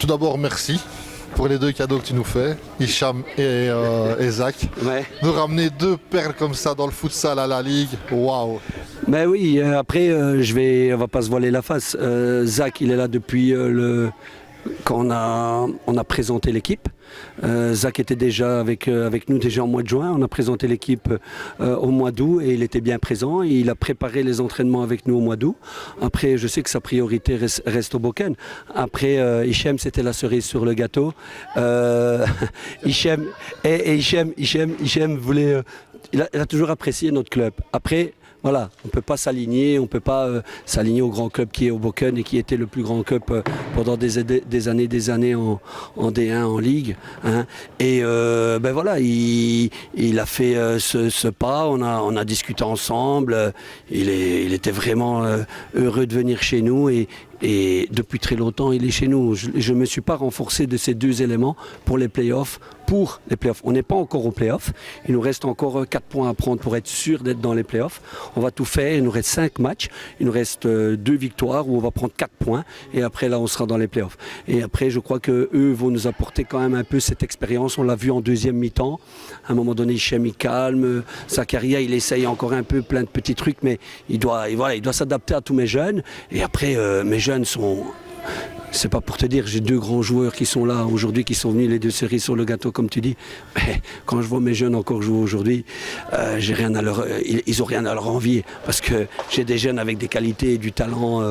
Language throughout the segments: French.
Tout d'abord, merci pour les 2 cadeaux que tu nous fais, Hicham et Zach. Ouais. Nous ramener 2 perles comme ça dans le futsal à la Ligue, waouh! Ben oui, après, on va pas se voiler la face. Zach, il est là depuis quand on a présenté l'équipe. Zach était déjà avec nous déjà en mois de juin. On a présenté l'équipe au mois d'août et il était bien présent. Il a préparé les entraînements avec nous au mois d'août. Après, je sais que sa priorité reste au Boken. Après, Hichem, c'était la cerise sur le gâteau. Hichem voulait... il a toujours apprécié notre club. Après, voilà, on ne peut pas s'aligner, s'aligner au grand club qui est au Boken et qui était le plus grand club pendant des années en D1, en Ligue. Hein. Et ben voilà, il a fait ce pas, on a discuté ensemble, il était vraiment heureux de venir chez nous et depuis très longtemps, il est chez nous. Je ne me suis pas renforcé de ces 2 éléments pour les playoffs. On n'est pas encore aux playoffs. Il nous reste encore 4 points à prendre pour être sûr d'être dans les playoffs. On va tout faire. Il nous reste 5 matchs. Il nous reste 2 victoires où on va prendre 4 points. Et après, là, on sera dans les playoffs. Et après, je crois qu'eux vont nous apporter quand même un peu cette expérience. On l'a vu en deuxième mi-temps. À un moment donné, Hichem, il calme. Zakaria, il essaye encore un peu plein de petits trucs. Mais il doit s'adapter à tous mes jeunes. Et après, mes jeunes sont... C'est pas pour te dire, j'ai 2 grands joueurs qui sont là aujourd'hui, qui sont venus les 2 cerises sur le gâteau, comme tu dis. Mais quand je vois mes jeunes encore jouer aujourd'hui, ils ont rien à leur envier. Parce que j'ai des jeunes avec des qualités et du talent,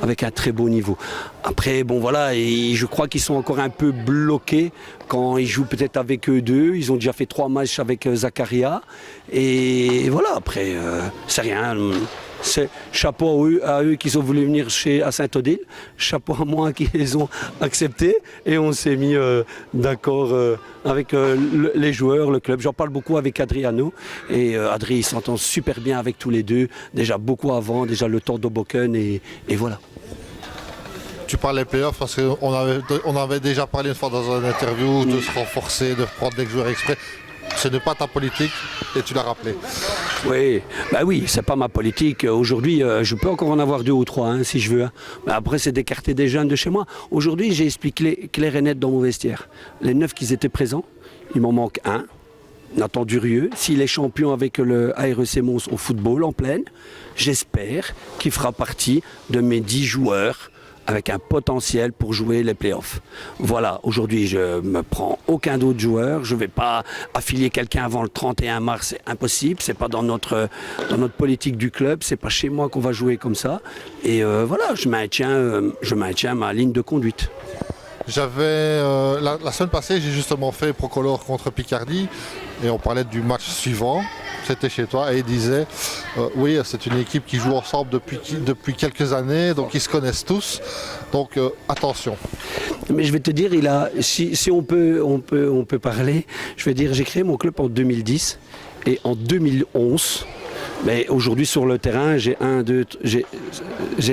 avec un très beau niveau. Après, bon voilà, et je crois qu'ils sont encore un peu bloqués quand ils jouent peut-être avec eux 2. Ils ont déjà fait 3 matchs avec Zakaria. Et voilà, après, c'est rien. C'est chapeau à eux qui ont voulu venir à Saint-Odile, chapeau à moi qui les ont acceptés et on s'est mis d'accord avec les joueurs, le club. J'en parle beaucoup avec Adriano et Adri il s'entend super bien avec tous les 2, déjà beaucoup avant, déjà le temps d'Oboken et voilà. Tu parles des playoffs parce qu'on avait déjà parlé une fois dans une interview de se renforcer, de prendre des joueurs exprès. Ce n'est pas ta politique et tu l'as rappelé. Oui, bah oui, c'est pas ma politique. Aujourd'hui, je peux encore en avoir 2 ou 3 hein, si je veux. Hein. Mais après, c'est d'écarter des jeunes de chez moi. Aujourd'hui, j'ai expliqué clair et net dans mon vestiaire. Les 9 qui étaient présents, il m'en manque un. Nathan Durieux, s'il est champion avec le AREC Mons au football en pleine, j'espère qu'il fera partie de mes 10 joueurs avec un potentiel pour jouer les playoffs. Voilà, aujourd'hui je ne me prends aucun autre joueur, je ne vais pas affilier quelqu'un avant le 31 mars, c'est impossible, c'est pas dans notre politique du club, c'est pas chez moi qu'on va jouer comme ça. Et voilà, je maintiens ma ligne de conduite. J'avais la semaine passée, j'ai justement fait Procolor contre Picardie et on parlait du match suivant. C'était chez toi et il disait oui, c'est une équipe qui joue ensemble depuis quelques années, donc ils se connaissent tous, donc attention. Mais je vais te dire, si on peut parler, je vais dire, j'ai créé mon club en 2010 et en 2011. Mais aujourd'hui sur le terrain, j'ai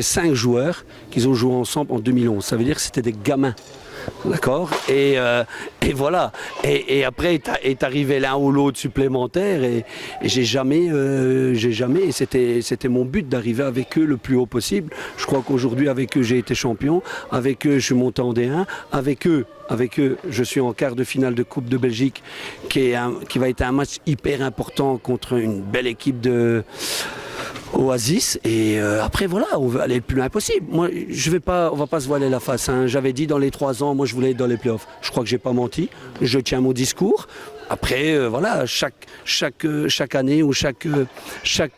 5 joueurs qui ont joué ensemble en 2011. Ça veut dire que c'était des gamins. D'accord, et voilà. Et après est arrivé l'un ou l'autre supplémentaire et j'ai jamais. Et c'était mon but d'arriver avec eux le plus haut possible. Je crois qu'aujourd'hui avec eux j'ai été champion, avec eux je suis monté en D1, avec eux je suis en quart de finale de Coupe de Belgique qui va être un match hyper important contre une belle équipe de Oasis et après voilà, on veut aller le plus loin possible. Moi, on va pas se voiler la face. Hein. J'avais dit dans les 3 ans, moi je voulais être dans les playoffs. Je crois que j'ai pas menti. Je tiens mon discours. Après, voilà, chaque année ou chaque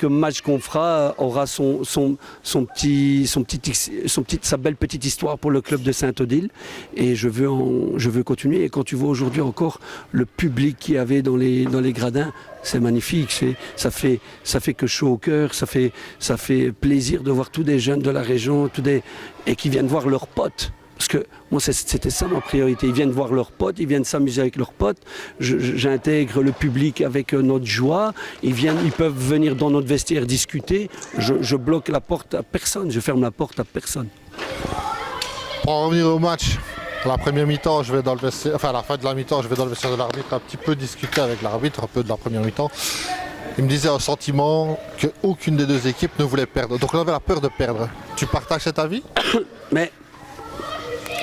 match qu'on fera aura sa belle petite histoire pour le club de Saint-Odile. Et je veux continuer. Et quand tu vois aujourd'hui encore le public qu'il y avait dans les gradins, c'est magnifique. Ça fait que chaud au cœur. Ça fait plaisir de voir tous des jeunes de la région, et qui viennent voir leurs potes. Parce que moi, c'était ça ma priorité. Ils viennent voir leurs potes, ils viennent s'amuser avec leurs potes. J'intègre le public avec notre joie. Ils peuvent venir dans notre vestiaire discuter. Je bloque la porte à personne, je ferme la porte à personne. Pour en revenir au match, à la première mi-temps, je vais dans le vestiaire, enfin à la fin de la mi-temps, je vais dans le vestiaire de l'arbitre un petit peu discuter avec l'arbitre, un peu de la première mi-temps. Il me disait un sentiment qu'aucune des 2 équipes ne voulait perdre. Donc on avait la peur de perdre. Tu partages cet avis ? Mais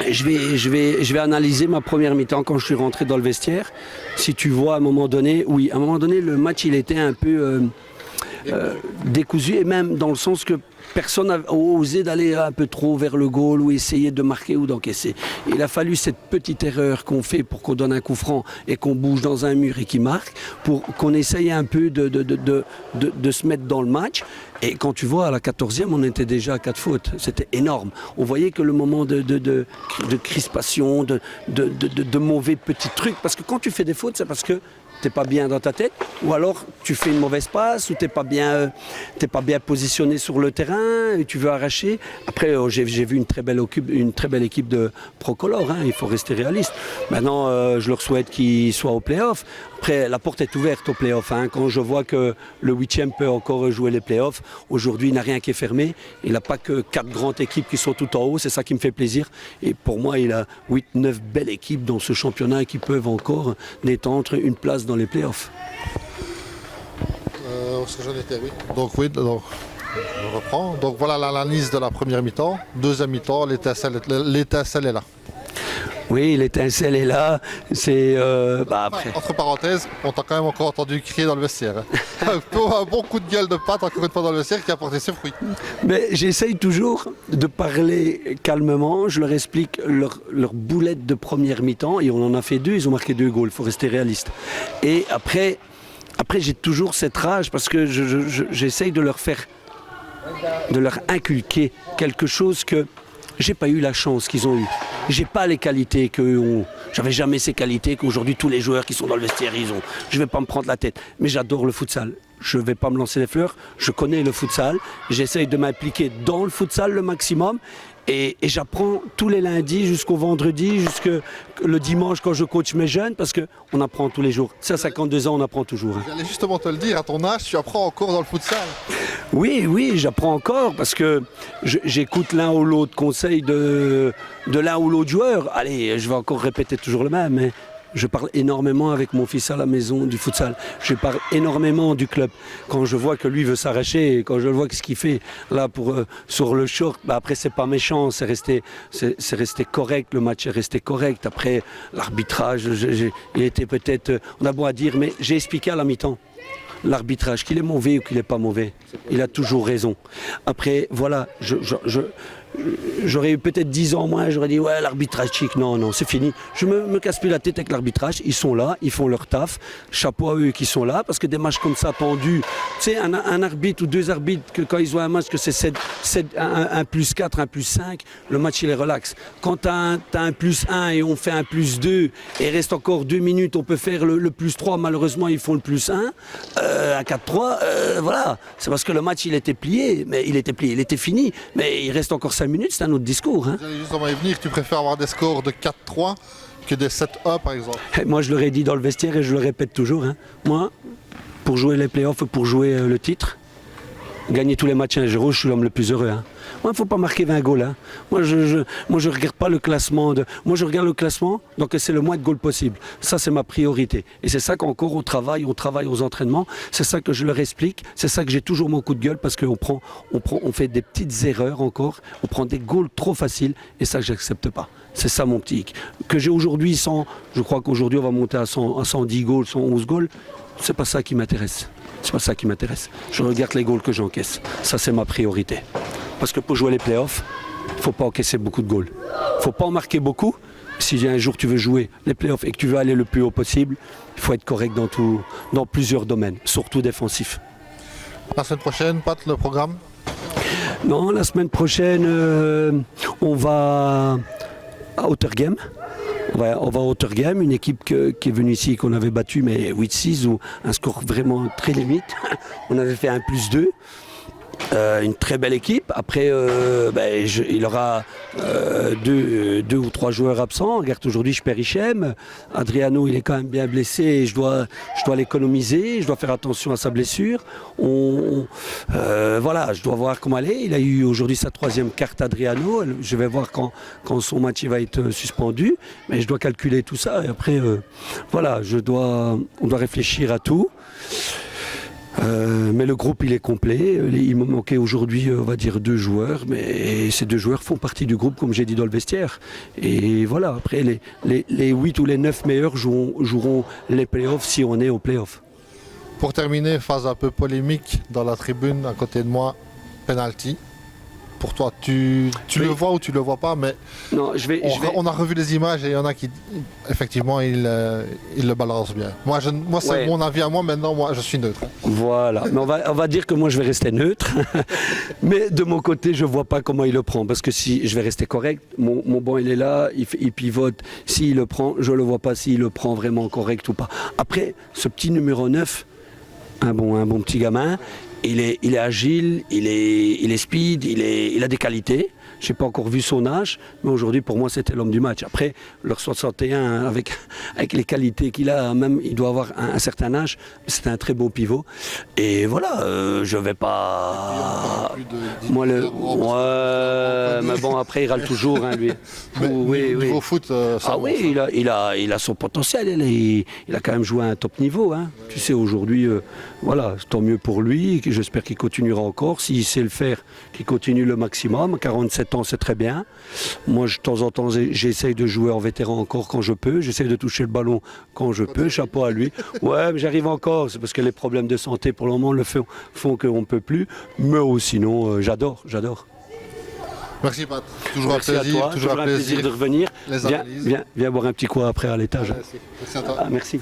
Je vais analyser ma première mi-temps quand je suis rentré dans le vestiaire. Si tu vois, à un moment donné, le match, il était un peu décousu, et même dans le sens que personne n'a osé d'aller un peu trop vers le goal ou essayer de marquer ou d'encaisser. Il a fallu cette petite erreur qu'on fait pour qu'on donne un coup franc et qu'on bouge dans un mur et qu'il marque, pour qu'on essaye un peu de se mettre dans le match. Et quand tu vois, à la 14e, on était déjà à 4 fautes. C'était énorme. On voyait que le moment de crispation, de mauvais petits trucs, parce que quand tu fais des fautes, c'est parce que t'es pas bien dans ta tête, ou alors tu fais une mauvaise passe, ou t'es pas bien positionné sur le terrain et tu veux arracher. Après, j'ai vu une très belle équipe de Procolor, hein, il faut rester réaliste. Maintenant, je leur souhaite qu'ils soient au play-off. Après, la porte est ouverte au play-off. Hein. Quand je vois que le 8e peut encore jouer les play-offs, aujourd'hui, il n'a rien qui est fermé. Il n'a pas que 4 grandes équipes qui sont tout en haut, c'est ça qui me fait plaisir. Et pour moi, il a 8-9 belles équipes dans ce championnat qui peuvent encore détendre une place dans les play-offs. J'en étais, oui. Donc, je reprends. Donc voilà l'analyse de la première mi-temps. Deuxième mi-temps, l'étincelle est là. Oui, l'étincelle est là. C'est après. Entre parenthèses, on t'a quand même encore entendu crier dans le vestiaire. Un bon coup de gueule de patte encore une fois dans le vestiaire qui a porté ses fruits. Mais j'essaye toujours de parler calmement. Je leur explique leur boulette de première mi-temps. Et on en a fait 2, ils ont marqué 2 goals. Il faut rester réaliste. Et après j'ai toujours cette rage parce que j'essaye de leur inculquer quelque chose que j'ai pas eu la chance qu'ils ont eu. J'ai pas les qualités qu'eux ont. J'avais jamais ces qualités qu'aujourd'hui tous les joueurs qui sont dans le vestiaire ils ont. Je vais pas me prendre la tête, mais j'adore le futsal. Je vais pas me lancer les fleurs. Je connais le futsal. J'essaye de m'impliquer dans le futsal le maximum. Et j'apprends tous les lundis jusqu'au vendredi, jusque le dimanche quand je coach mes jeunes, parce qu'on apprend tous les jours. C'est à 52 ans, on apprend toujours. Hein. J'allais justement te le dire, à ton âge, tu apprends encore dans le futsal. Oui, j'apprends encore, parce que j'écoute l'un ou l'autre conseil de l'un ou l'autre joueur. Allez, je vais encore répéter toujours le même, mais je parle énormément avec mon fils à la maison du futsal. Je parle énormément du club. Quand je vois que lui veut s'arracher, quand je vois ce qu'il fait là sur le short, après c'est pas méchant, c'est resté correct, le match est resté correct. Après l'arbitrage, il était peut-être, on a beau à dire, mais j'ai expliqué à la mi-temps. L'arbitrage, qu'il est mauvais ou qu'il n'est pas mauvais, il a toujours raison. Après, voilà, j'aurais eu peut-être 10 ans moins, j'aurais dit ouais l'arbitrage chic, non, c'est fini. Je me casse plus la tête avec l'arbitrage, ils sont là, ils font leur taf, chapeau à eux qui sont là, parce que des matchs comme ça tendus, tu sais, un arbitre ou 2 arbitres, que quand ils ont un match que c'est 1 plus 4, 1 plus 5, le match il est relax. Quand t'as un plus 1 et on fait un plus 2, et il reste encore 2 minutes, on peut faire le plus 3, malheureusement ils font le plus 1, à 4-3, voilà, c'est parce que le match il était plié, il était fini, mais il reste encore 5 minutes, c'est un autre discours. Hein. J'allais justement y venir, tu préfères avoir des scores de 4-3 que des 7-1 par exemple? Et moi je le ai dit dans le vestiaire et je le répète toujours. Hein. Moi, pour jouer les playoffs, pour jouer le titre, gagner tous les matchs 1-0, je suis l'homme le plus heureux. Hein. Moi, il ne faut pas marquer 20 goals. Hein. Moi, je ne regarde pas le classement. Moi, je regarde le classement, donc c'est le moins de goals possible. Ça, c'est ma priorité. Et c'est ça qu'encore on travaille aux entraînements. C'est ça que je leur explique. C'est ça que j'ai toujours mon coup de gueule parce qu'on fait des petites erreurs encore. On prend des goals trop faciles et ça, je n'accepte pas. C'est ça mon petit hic. Que j'ai aujourd'hui 100, je crois qu'aujourd'hui, on va monter à 110 goals, 111 goals. C'est pas ça qui m'intéresse. C'est pas ça qui m'intéresse. Je regarde les goals que j'encaisse. Ça, c'est ma priorité. Parce que pour jouer les playoffs, il ne faut pas encaisser beaucoup de goals. Il ne faut pas en marquer beaucoup. Si un jour tu veux jouer les playoffs et que tu veux aller le plus haut possible, il faut être correct dans plusieurs domaines, surtout défensifs. La semaine prochaine, Pat, le programme? Non, la semaine prochaine, on va à Ottergem. On va à Ottergem, une équipe qui est venue ici, qu'on avait battue, mais 8-6, ou un score vraiment très limite. On avait fait 1+2. Une très belle équipe. Après, il aura 2 ou 3 joueurs absents. Regarde, aujourd'hui, je perds Hichem. Adriano, il est quand même bien blessé et je dois l'économiser. Je dois faire attention à sa blessure. Voilà, je dois voir comment elle est. Il a eu aujourd'hui sa 3e carte Adriano. Je vais voir quand son match va être suspendu. Mais je dois calculer tout ça. Et après, voilà, on doit réfléchir à tout. Mais le groupe il est complet. Il me manquait aujourd'hui, on va dire, 2 joueurs, mais ces 2 joueurs font partie du groupe, comme j'ai dit dans le vestiaire. Et voilà, après les 8 ou les 9 meilleurs joueront les playoffs si on est aux playoffs. Pour terminer, phase un peu polémique dans la tribune à côté de moi, penalty. Pour toi, tu le vois ou tu le vois pas, mais non, on a revu les images et il y en a qui, effectivement, ils le balancent bien. Moi, c'est mon avis à moi, maintenant, moi, je suis neutre. Voilà, mais on va dire que moi, je vais rester neutre. Mais de mon côté, je vois pas comment il le prend, parce que si je vais rester correct, mon banc, il est là, il pivote. S'il le prend, je le vois pas s'il le prend vraiment correct ou pas. Après, ce petit numéro 9, un bon petit gamin, il est agile, il est speed, il a des qualités. Je n'ai pas encore vu son âge, mais aujourd'hui pour moi c'était l'homme du match. Après, leur 61 avec les qualités qu'il a, même il doit avoir un certain âge, c'est un très beau pivot. Et voilà, je vais pas. Moi mais bon après il râle toujours lui. Niveau foot, ça oui, il a son potentiel. Il a quand même joué à un top niveau. Hein. Ouais. Tu sais aujourd'hui, voilà, tant mieux pour lui. J'espère qu'il continuera encore. S'il sait le faire, qu'il continue le maximum. 47 ans, c'est très bien. Moi, de temps en temps, j'essaye de jouer en vétéran encore quand je peux. J'essaye de toucher le ballon quand je peux. Chapeau à lui. Ouais, mais j'arrive encore. C'est parce que les problèmes de santé, pour le moment, font qu'on ne peut plus. Mais sinon, j'adore. Merci Pat. Toujours Merci un plaisir. À toi. Toujours un plaisir de revenir. Viens boire un petit coup après à l'étage. Merci à toi. Merci.